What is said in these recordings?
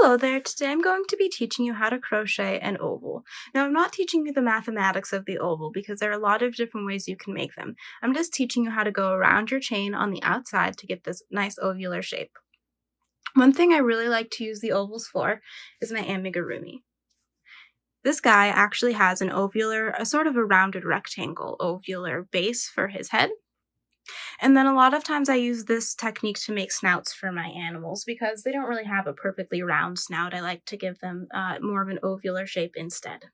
Hello there, today I'm going to be teaching you how to crochet an oval. Now I'm not teaching you the mathematics of the oval because there are a lot of different ways you can make them. I'm just teaching you how to go around your chain on the outside to get this nice ovular shape. One thing I really like to use the ovals for is my amigurumi. This guy actually has an ovular, a sort of a rounded rectangle ovular base for his head. And then a lot of times I use this technique to make snouts for my animals because they don't really have a perfectly round snout. I like to give them more of an ovular shape instead.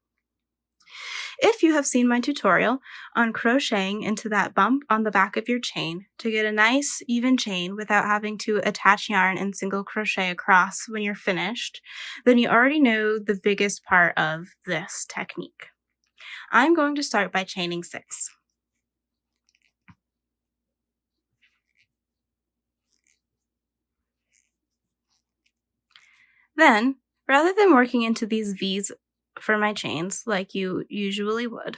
If you have seen my tutorial on crocheting into that bump on the back of your chain to get a nice even chain without having to attach yarn and single crochet across when you're finished, then you already know the biggest part of this technique. I'm going to start by chaining 6. Then, rather than working into these V's for my chains like you usually would,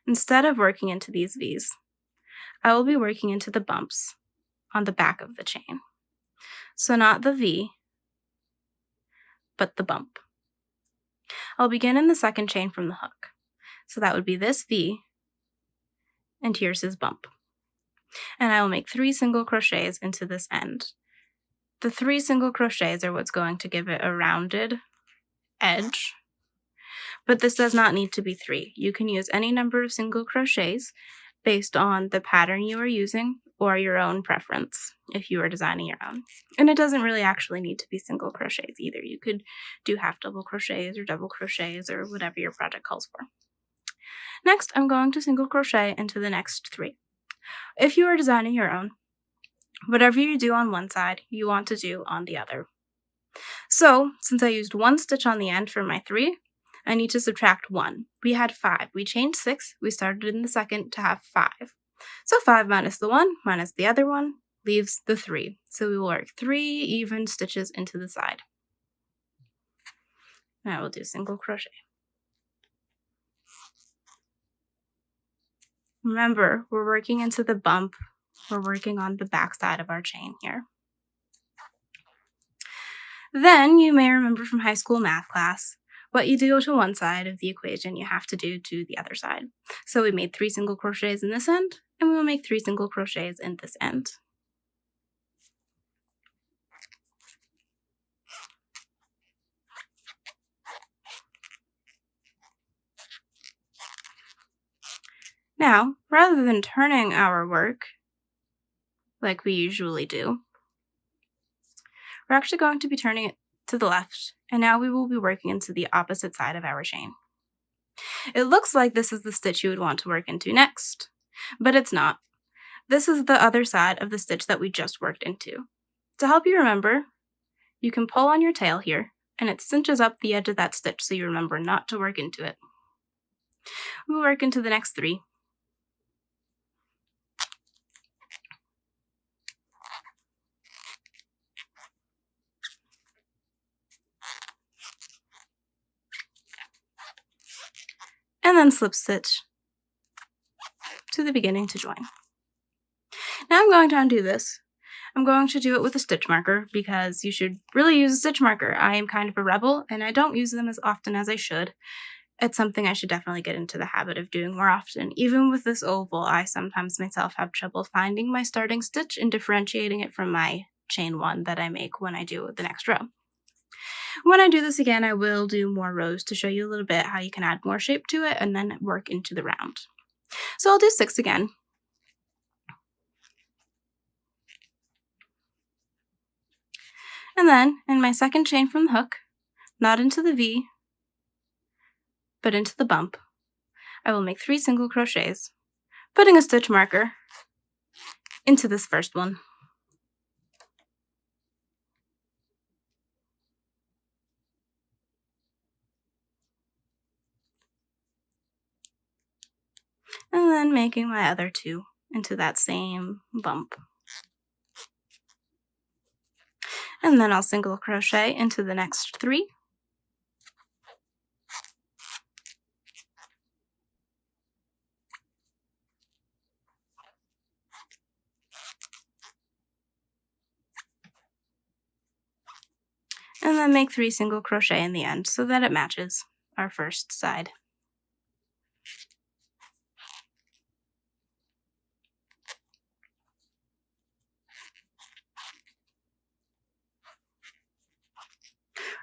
instead of working into these V's, I will be working into the bumps on the back of the chain. So not the V, but the bump. I'll begin in the second chain from the hook. So that would be this V, and here's his bump. And I will make 3 single crochets into this end. The 3 single crochets are what's going to give it a rounded edge, but this does not need to be 3. You can use any number of single crochets based on the pattern you are using or your own preference if you are designing your own. And it doesn't really actually need to be single crochets either. You could do half double crochets or double crochets or whatever your project calls for. Next, I'm going to single crochet into the next 3. If you are designing your own, whatever you do on one side, you want to do on the other. So, since I used 1 stitch on the end for my 3, I need to subtract 1. We had 5. We chained 6. We started in the second to have 5. So 5 minus the 1 minus the other one leaves the 3. So we will work 3 even stitches into the side. Now we'll do single crochet. Remember, we're working into the bump. We're working on the back side of our chain here. Then you may remember from high school math class, what you do to one side of the equation, you have to do to the other side. So we made 3 single crochets in this end, and we will make 3 single crochets in this end. Now, rather than turning our work like we usually do, we're actually going to be turning it to the left, and now we will be working into the opposite side of our chain. It looks like this is the stitch you would want to work into next, but it's not. This is the other side of the stitch that we just worked into. To help you remember, you can pull on your tail here, and it cinches up the edge of that stitch so you remember not to work into it. We'll work into the next 3. And then slip stitch to the beginning to join. Now I'm going to undo this. I'm going to do it with a stitch marker because you should really use a stitch marker. I am kind of a rebel and I don't use them as often as I should. It's something I should definitely get into the habit of doing more often. Even with this oval, I sometimes myself have trouble finding my starting stitch and differentiating it from my chain 1 that I make when I do the next row. When I do this again, I will do more rows to show you a little bit how you can add more shape to it and then work into the round. So I'll do 6 again. And then in my second chain from the hook, not into the V, but into the bump, I will make 3 single crochets, putting a stitch marker into this first one. And then making my other 2 into that same bump. And then I'll single crochet into the next 3. And then make 3 single crochet in the end so that it matches our first side.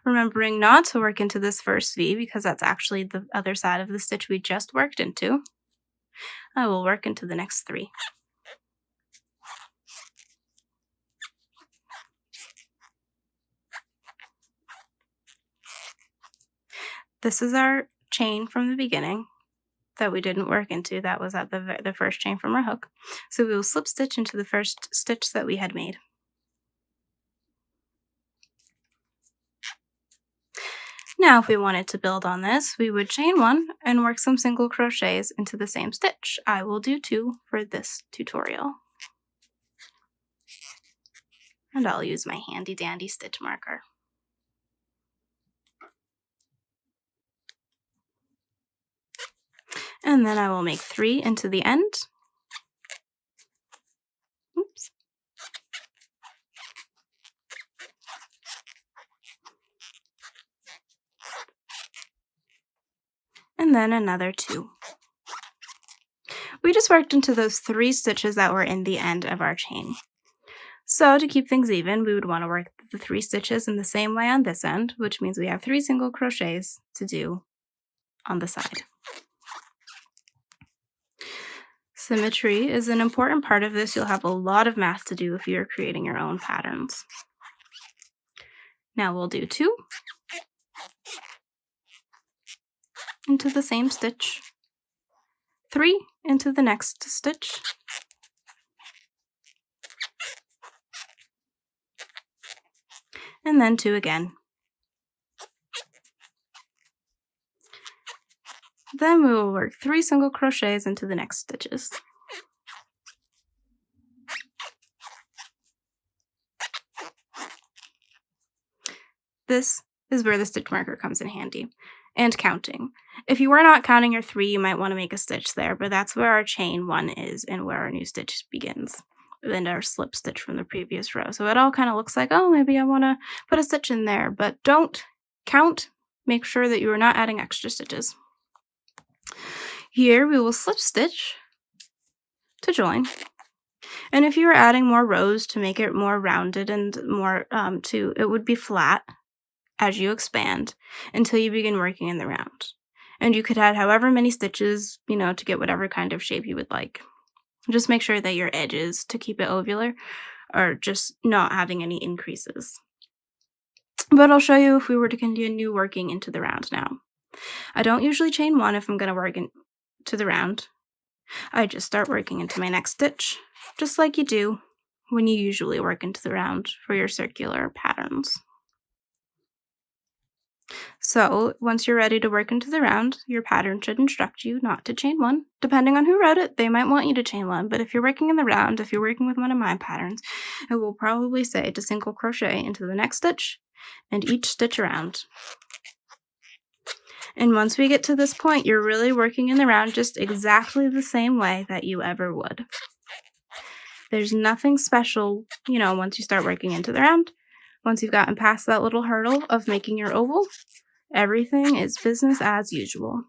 Remembering not to work into this first V because that's actually the other side of the stitch we just worked into, I will work into the next 3. This is our chain from the beginning that we didn't work into. That was at the first chain from our hook. So we will slip stitch into the first stitch that we had made. Now if we wanted to build on this, we would chain 1 and work some single crochets into the same stitch. I will do 2 for this tutorial. And I'll use my handy dandy stitch marker. And then I will make 3 into the end. Oops. And then another 2. We just worked into those 3 stitches that were in the end of our chain. So to keep things even, we would want to work the 3 stitches in the same way on this end, which means we have 3 single crochets to do on the side. Symmetry is an important part of this. You'll have a lot of math to do if you're creating your own patterns. Now we'll do 2 into the same stitch, 3 into the next stitch, and then 2 again. Then we will work 3 single crochets into the next stitches. This is where the stitch marker comes in handy, and counting. If you are not counting your 3, you might want to make a stitch there, but that's where our chain 1 is and where our new stitch begins, and our slip stitch from the previous row. So it all kind of looks like, oh, maybe I want to put a stitch in there, but don't count. Make sure that you are not adding extra stitches. Here we will slip stitch to join. And if you were adding more rows to make it more rounded and more it would be flat as you expand until you begin working in the round. And you could add however many stitches, to get whatever kind of shape you would like. Just make sure that your edges, to keep it ovular, are just not having any increases. But I'll show you if we were to continue working into the round now. I don't usually chain 1 if I'm going to work into the round. I just start working into my next stitch, just like you do when you usually work into the round for your circular patterns. So once you're ready to work into the round, your pattern should instruct you not to chain 1. Depending on who wrote it, they might want you to chain 1, but if you're working in the round, if you're working with one of my patterns, it will probably say to single crochet into the next stitch and each stitch around. And once we get to this point, you're really working in the round just exactly the same way that you ever would. There's nothing special, once you start working into the round. Once you've gotten past that little hurdle of making your oval, everything is business as usual.